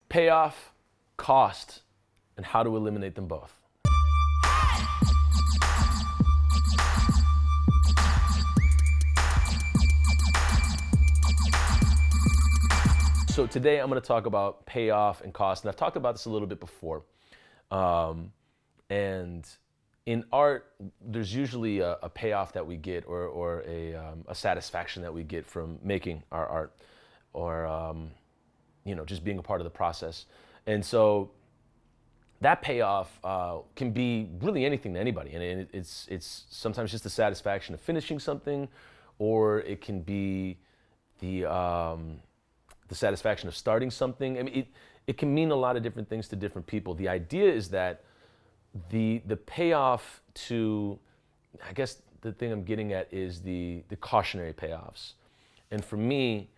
Payoff, cost, and how to eliminate them both. So today I'm going to talk about payoff and cost, and I've talked about this a little bit before. And in art, there's usually a payoff that we get, or a satisfaction that we get from making our art, or just being a part of the process. And so that payoff can be really anything to anybody, and it's sometimes just the satisfaction of finishing something, or it can be the satisfaction of starting something. I mean, it can mean a lot of different things to different people. The idea is that the payoff to, I guess the thing I'm getting at is the cautionary payoffs. And for me,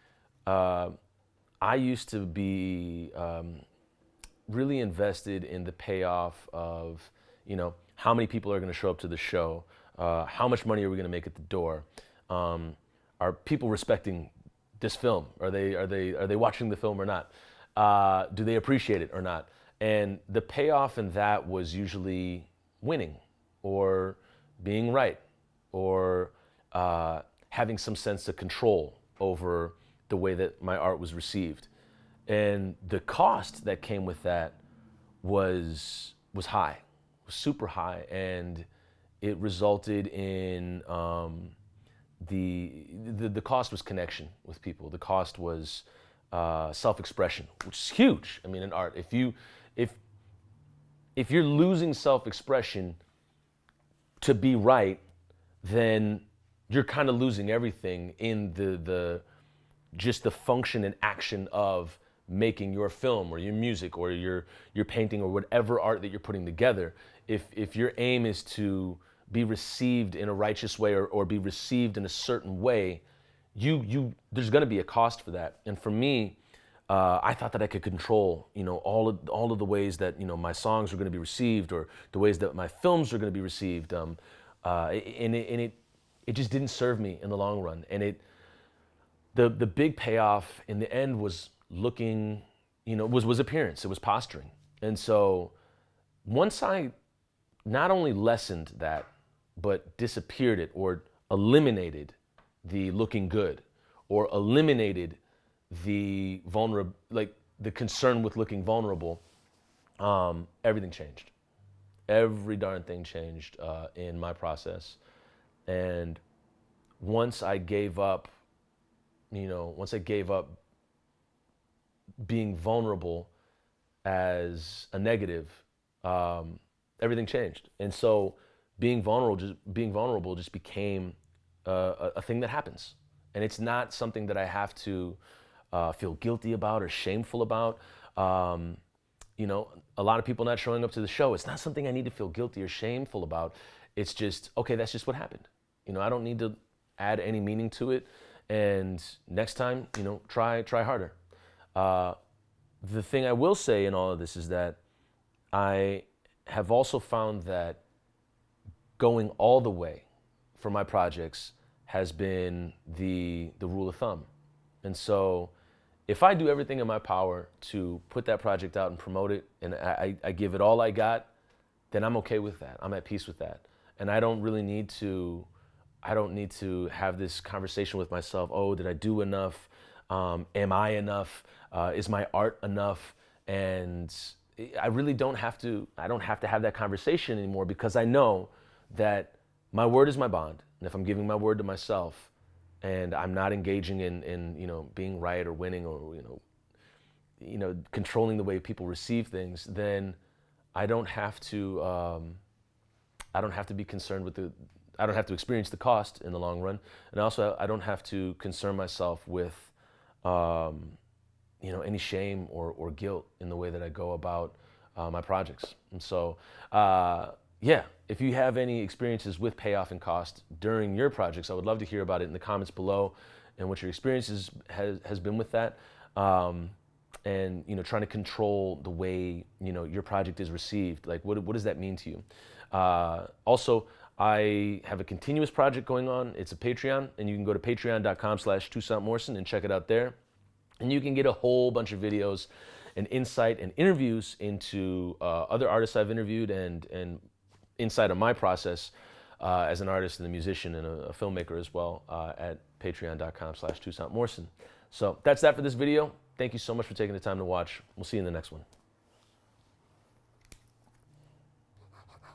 I used to be really invested in the payoff of, how many people are going to show up to the show, how much money are we going to make at the door, are people respecting this film? Are they watching the film or not? Do they appreciate it or not? And the payoff in that was usually winning, or being right, or having some sense of control over the way that my art was received. And the cost that came with that was high, was super high, and it resulted in the cost was connection with people. The cost was self-expression, which is huge. I mean, in art, if you're losing self-expression to be right, then you're kind of losing everything in just the function and action of making your film or your music or your painting or whatever art that you're putting together. If your aim is to be received in a righteous way, or be received in a certain way, there's going to be a cost for that. And for me, I thought that I could control, all of the ways that my songs were going to be received, or the ways that my films were going to be received. And it just didn't serve me in the long run. And the big payoff in the end was looking, was appearance. It was posturing. And so once I not only lessened that, but disappeared it, or eliminated the looking good, or eliminated the the concern with looking vulnerable, everything changed. Every darn thing changed in my process. And once I gave up, being vulnerable as a negative, everything changed. And so being vulnerable just became a thing that happens. And it's not something that I have to feel guilty about or shameful about. A lot of people not showing up to the show, it's not something I need to feel guilty or shameful about. It's just, okay, that's just what happened. I don't need to add any meaning to it. And next time, try harder. The thing I will say in all of this is that I have also found that going all the way for my projects has been the rule of thumb. And so if I do everything in my power to put that project out and promote it, and I give it all I got, then I'm okay with that. I'm at peace with that. And I don't need to have this conversation with myself. Oh, did I do enough? Am I enough? Is my art enough? And I really don't have to have that conversation anymore, because I know that my word is my bond. And if I'm giving my word to myself, and I'm not engaging in being right or winning, or controlling the way people receive things, then I don't have to be concerned with I don't have to experience the cost in the long run. And also I don't have to concern myself with any shame or guilt in the way that I go about my projects. And so if you have any experiences with payoff and cost during your projects, I would love to hear about it in the comments below, and what your experiences has been with that. And trying to control the way your project is received. Like, what does that mean to you? Also, I have a continuous project going on. It's a Patreon, and you can go to patreon.com/ToussaintMorrison and check it out there. And you can get a whole bunch of videos an insight and interviews into other artists I've interviewed and insight of my process as an artist and a musician and a filmmaker as well at patreon.com/ToussaintMorrison. So that's that for this video. Thank you so much for taking the time to watch. We'll see you in the next one.